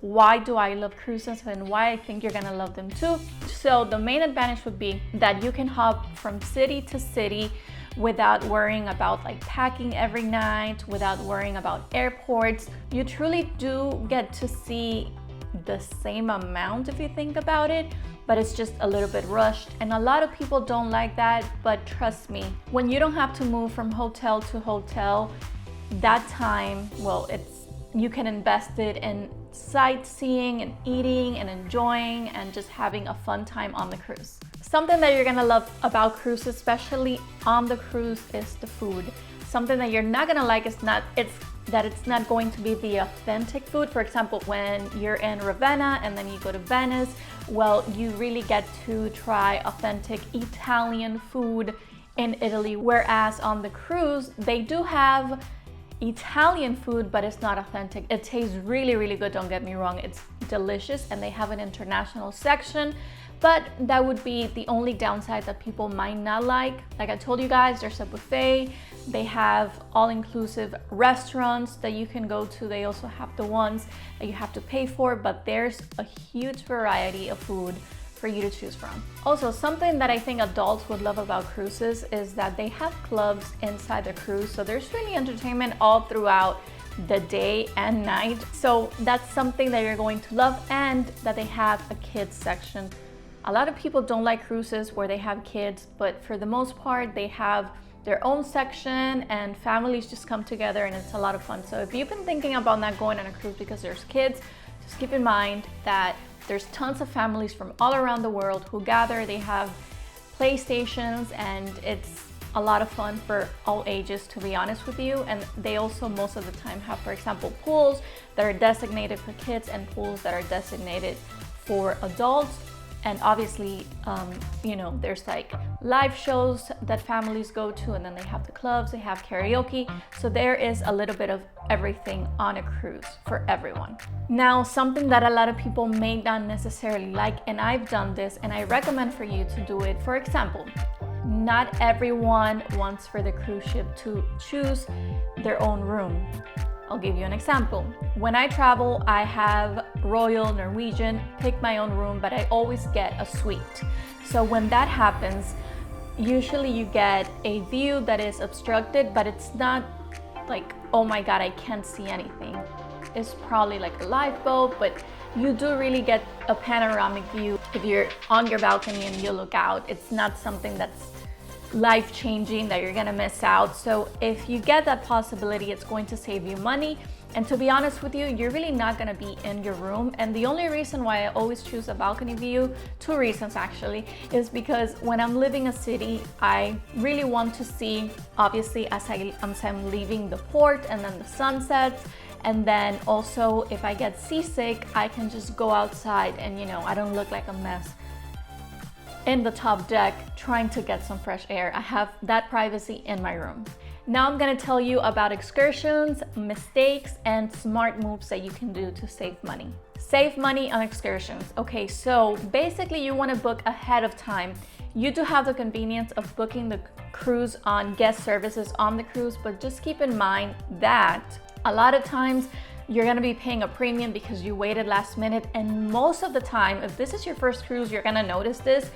why do I love cruises and why I think you're gonna love them too. So the main advantage would be that you can hop from city to city without worrying about like packing every night, without worrying about airports. You truly do get to see the same amount if you think about it, but it's just a little bit rushed, and a lot of people don't like that. But trust me, when you don't have to move from hotel to hotel, that time, well, you can invest it in sightseeing and eating and enjoying and just having a fun time on the cruise. Something that you're gonna love about cruise, especially on the cruise, is the food. Something that you're not gonna like is it's not going to be the authentic food. For example, when you're in Ravenna and then you go to Venice, well, you really get to try authentic Italian food in Italy, whereas on the cruise, they do have Italian food, but it's not authentic. It tastes really, really good, don't get me wrong. It's delicious, and they have an international section, but that would be the only downside that people might not like. Like I told you guys, there's a buffet. They have all-inclusive restaurants that you can go to. They also have the ones that you have to pay for, but there's a huge variety of food for you to choose from. Also, something that I think adults would love about cruises is that they have clubs inside the cruise. So there's really entertainment all throughout the day and night. So that's something that you're going to love, and that they have a kids section. A lot of people don't like cruises where they have kids, but for the most part, they have their own section and families just come together, and it's a lot of fun. So if you've been thinking about not going on a cruise because there's kids, just keep in mind that there's tons of families from all around the world who gather. They have playstations, and it's a lot of fun for all ages, to be honest with you. And they also most of the time have, for example, pools that are designated for kids and pools that are designated for adults. And obviously, there's like live shows that families go to, and then they have the clubs, they have karaoke. So there is a little bit of everything on a cruise for everyone. Now, something that a lot of people may not necessarily like, and I've done this, and I recommend for you to do it. For example, not everyone wants for the cruise ship to choose their own room. I'll give you an example. When I travel, I have Royal Norwegian, pick my own room, but I always get a suite. So when that happens, usually you get a view that is obstructed, but it's not like, oh my God, I can't see anything. It's probably like a lifeboat, but you do really get a panoramic view. If you're on your balcony and you look out, it's not something that's life-changing that you're gonna miss out. So if you get that possibility, it's going to save you money. And to be honest with you, you're really not gonna be in your room. And the only reason why I always choose a balcony view, two reasons actually, is because when I'm leaving a city, I really want to see, obviously, as I'm leaving the port, and then the sunsets. And then also, if I get seasick, I can just go outside and I don't look like a mess in the top deck trying to get some fresh air. I have that privacy in my room. Now I'm gonna tell you about excursions, mistakes, and smart moves that you can do to save money. Save money on excursions. Okay, so basically you wanna book ahead of time. You do have the convenience of booking the cruise on guest services on the cruise, but just keep in mind that a lot of times you're gonna be paying a premium because you waited last minute. And most of the time, if this is your first cruise, you're gonna notice this.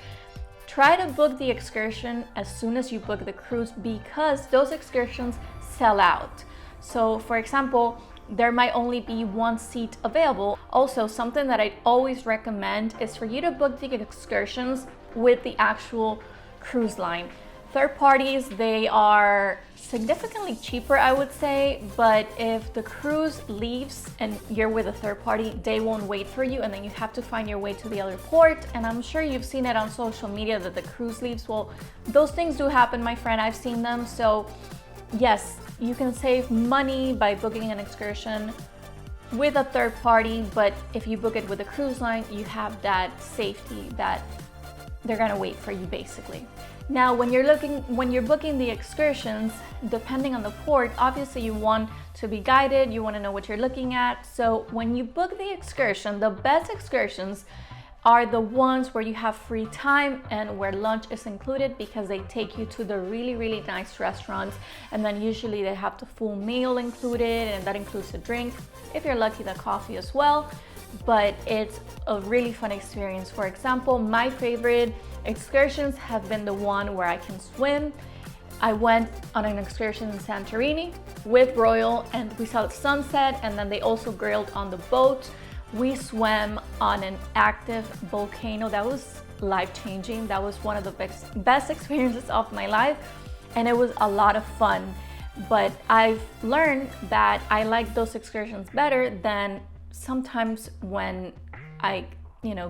Try to book the excursion as soon as you book the cruise, because those excursions sell out. So for example, there might only be one seat available. Also, something that I always recommend is for you to book the excursions with the actual cruise line. Third parties, they are significantly cheaper, I would say, but if the cruise leaves and you're with a third party, they won't wait for you, and then you have to find your way to the other port. And I'm sure you've seen it on social media that the cruise leaves. Well, those things do happen, my friend. I've seen them. So yes, you can save money by booking an excursion with a third party, but if you book it with a cruise line, you have that safety that they're gonna wait for you, basically. Now, when you're booking the excursions, depending on the port, obviously you want to be guided, you want to know what you're looking at. So when you book the excursion, the best excursions are the ones where you have free time and where lunch is included, because they take you to the really, really nice restaurants, and then usually they have the full meal included, and that includes a drink. If you're lucky, the coffee as well. but it's a really fun experience. For example, my favorite excursions have been the one where I can swim. I went on an excursion in Santorini with Royal, and we saw the sunset, and then they also grilled on the boat. We swam on an active volcano. That was life-changing. That was one of the best experiences of my life, and it was a lot of fun. But I've learned that I like those excursions better than sometimes when I,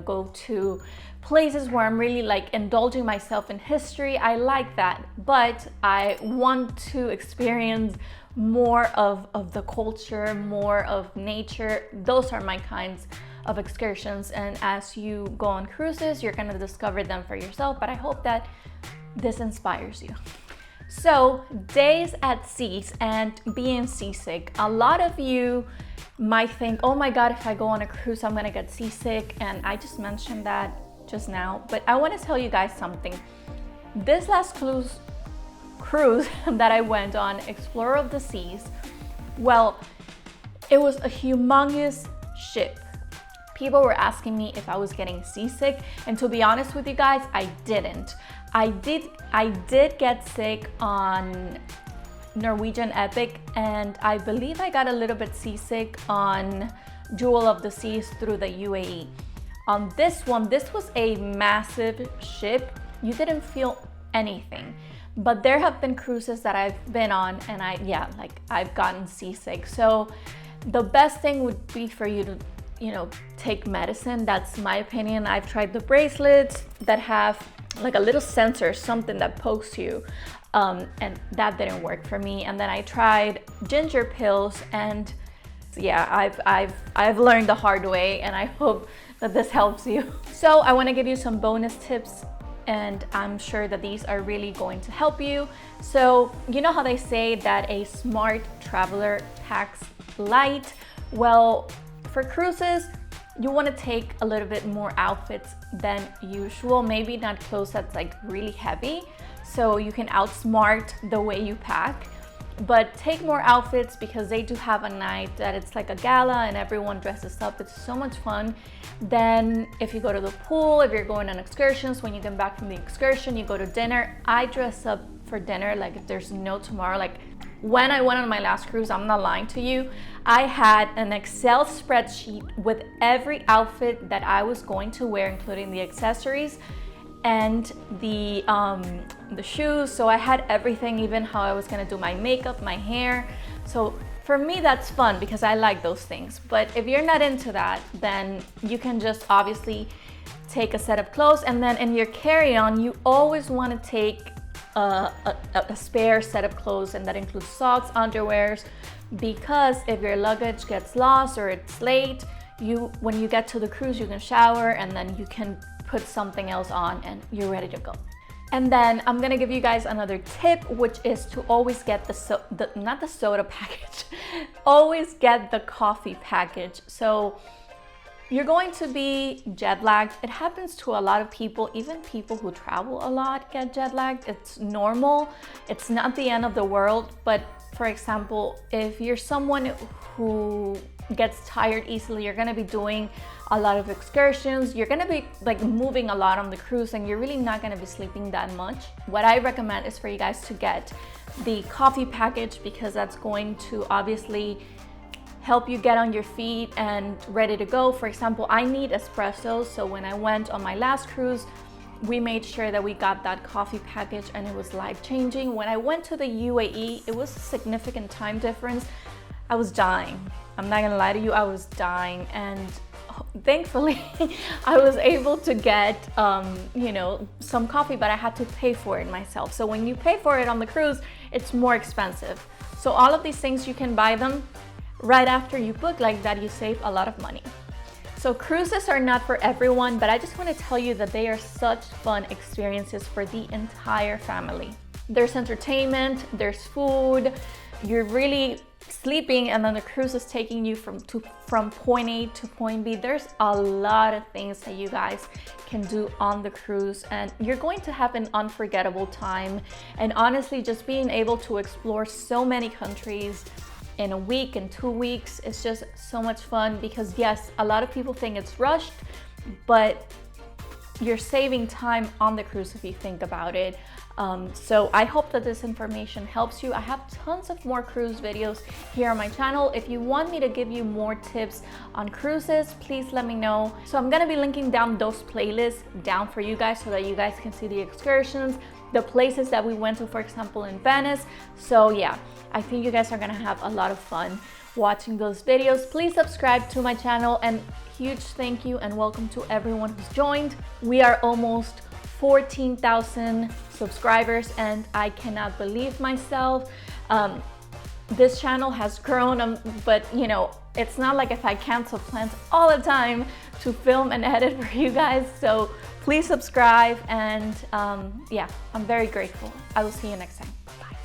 go to places where I'm really like indulging myself in history. I like that, but I want to experience more of the culture, more of nature. Those are my kinds of excursions, and as you go on cruises, you're gonna discover them for yourself, but I hope that this inspires you. So, days at seas and being seasick. A lot of you might think, oh my God, if I go on a cruise, I'm gonna get seasick, and I just mentioned that just now, but I wanna tell you guys something. This last cruise that I went on, Explorer of the Seas, well, it was a humongous ship. People were asking me if I was getting seasick, and to be honest with you guys, I didn't. I did get sick on Norwegian Epic, and I believe I got a little bit seasick on Jewel of the Seas through the UAE. On this one, this was a massive ship. You didn't feel anything. But there have been cruises that I've been on, and I've gotten seasick. So the best thing would be for you to, take medicine. That's my opinion. I've tried the bracelets that have like a little sensor, something that pokes you, and that didn't work for me. And then I tried ginger pills, and yeah, I've learned the hard way, and I hope that this helps you. So I want to give you some bonus tips, and I'm sure that these are really going to help you. So you know how they say that a smart traveler packs light? Well, for cruises, you want to take a little bit more outfits than usual. Maybe not clothes that's like really heavy, so you can outsmart the way you pack. But take more outfits, because they do have a night that it's like a gala and everyone dresses up. It's so much fun. Then if you go to the pool, if you're going on excursions, when you come back from the excursion, you go to dinner. I dress up for dinner like if there's no tomorrow. Like when I went on my last cruise, I'm not lying to you, I had an Excel spreadsheet with every outfit that I was going to wear, including the accessories and the shoes. So I had everything, even how I was gonna do my makeup, my hair. So for me, that's fun because I like those things. But if you're not into that, then you can just obviously take a set of clothes, and then in your carry-on, you always wanna take a spare set of clothes, and that includes socks, underwears, because if your luggage gets lost or it's late, when you get to the cruise, you can shower and then you can put something else on and you're ready to go. And then I'm gonna give you guys another tip, which is to always get not the soda package, always get the coffee package. So you're going to be jet lagged. It happens to a lot of people, even people who travel a lot get jet lagged. It's normal, it's not the end of the world. But for example, if you're someone who gets tired easily, you're gonna be doing a lot of excursions, you're gonna be like moving a lot on the cruise, and you're really not gonna be sleeping that much. What I recommend is for you guys to get the coffee package, because that's going to obviously help you get on your feet and ready to go. For example, I need espresso, so when I went on my last cruise, we made sure that we got that coffee package, and it was life-changing. When I went to the UAE, it was a significant time difference. I was dying. I'm not gonna lie to you, I was dying, and thankfully I was able to get some coffee, but I had to pay for it myself. So when you pay for it on the cruise, it's more expensive. So all of these things, you can buy them right after you book. Like that, you save a lot of money. So cruises are not for everyone, but I just want to tell you that they are such fun experiences for the entire family. There's entertainment, there's food, you're really sleeping, and then the cruise is taking you from point A to point B. There's a lot of things that you guys can do on the cruise, and you're going to have an unforgettable time. And honestly, just being able to explore so many countries in a week, in 2 weeks. It's just so much fun because yes, a lot of people think it's rushed, but you're saving time on the cruise if you think about it. So I hope that this information helps you. I have tons of more cruise videos here on my channel. If you want me to give you more tips on cruises, please let me know. So I'm gonna be linking down those playlists down for you guys so that you guys can see the excursions, the places that we went to, for example, in Venice. So yeah, I think you guys are gonna have a lot of fun watching those videos. Please subscribe to my channel, and huge thank you and welcome to everyone who's joined. We are almost 14,000 subscribers and I cannot believe myself. This channel has grown, but you know, it's not like if I cancel plans all the time to film and edit for you guys. So please subscribe, and yeah, I'm very grateful. I will see you next time. Bye.